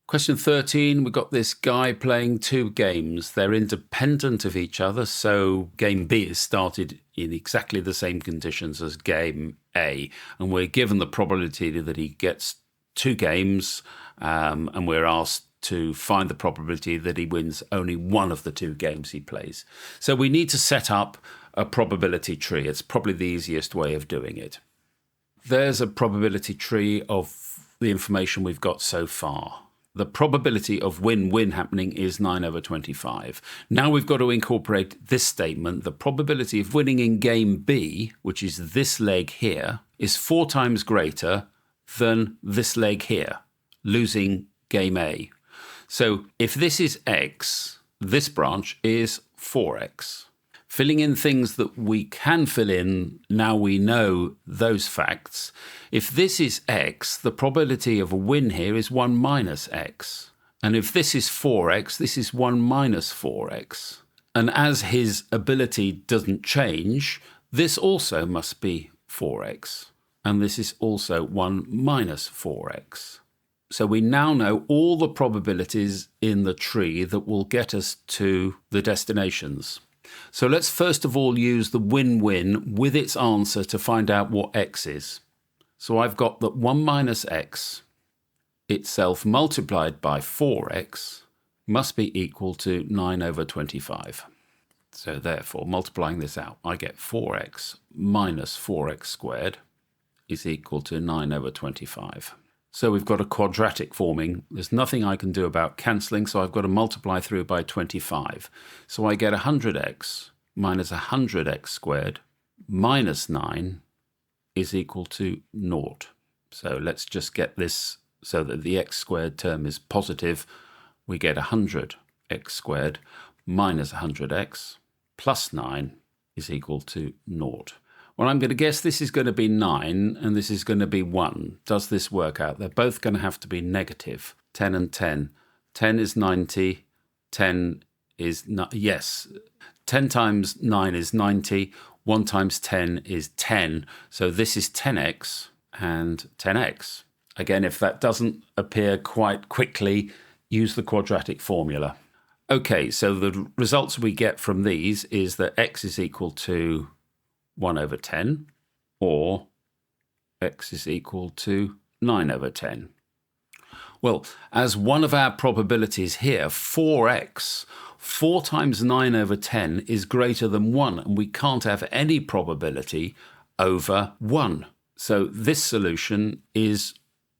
Question 13, we've got this guy playing two games. They're independent of each other, so game B is started in exactly the same conditions as game A. And we're given the probability that he gets two games, and we're asked to find the probability that he wins only one of the two games he plays. So we need to set up a probability tree. It's probably the easiest way of doing it. There's a probability tree of the information we've got so far. The probability of win-win happening is 9/25. Now we've got to incorporate this statement. The probability of winning in game B, which is this leg here, is 4 times greater than this leg here, losing game A. So if this is X, this branch is 4X. Filling in things that we can fill in, now we know those facts. If this is X, the probability of a win here is 1 minus X. And if this is 4X, this is 1 minus 4X. And as his ability doesn't change, this also must be 4X. And this is also 1 minus 4X. So we now know all the probabilities in the tree that will get us to the destinations. So let's first of all use the win-win with its answer to find out what X is. So I've got that 1 minus X itself multiplied by 4X must be equal to 9/25. So therefore, multiplying this out, I get 4X minus 4X squared is equal to 9/25. So we've got a quadratic forming. There's nothing I can do about cancelling, so I've got to multiply through by 25. So I get 100x minus 100x squared minus 9 is equal to 0. So let's just get this so that the x squared term is positive. We get 100x squared minus 100x plus 9 is equal to 0. Well, I'm going to guess this is going to be 9 and this is going to be 1. Does this work out? They're both going to have to be negative. 10 and 10. 10 is 90. 10 is... yes. 10 times 9 is 90. 1 times 10 is 10. So this is 10x and 10x. Again, if that doesn't appear quite quickly, use the quadratic formula. Okay, so the results we get from these is that x is equal to 1/10, or x is equal to 9/10. Well, as one of our probabilities here, 4x, 4 times 9/10 is greater than 1, and we can't have any probability over 1. So this solution is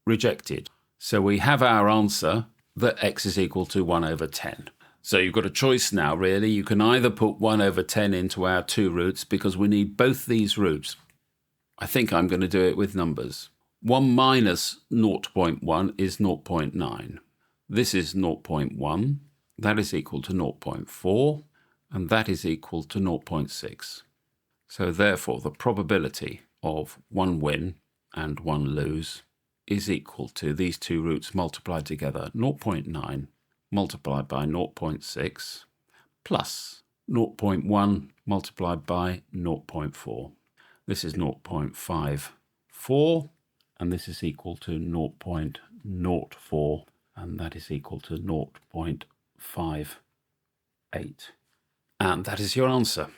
rejected. So we have our answer that x is equal to 1/10. So you've got a choice now, really. You can either put 1/10 into our two roots because we need both these roots. I think I'm going to do it with numbers. 1 minus 0.1 is 0.9. This is 0.1. That is equal to 0.4. And that is equal to 0.6. So therefore, the probability of 1 win and 1 lose is equal to these two roots multiplied together, 0.9 multiplied by 0.6 plus 0.1 multiplied by 0.4. This is 0.54, and this is equal to 0.04, and that is equal to 0.58. And that is your answer.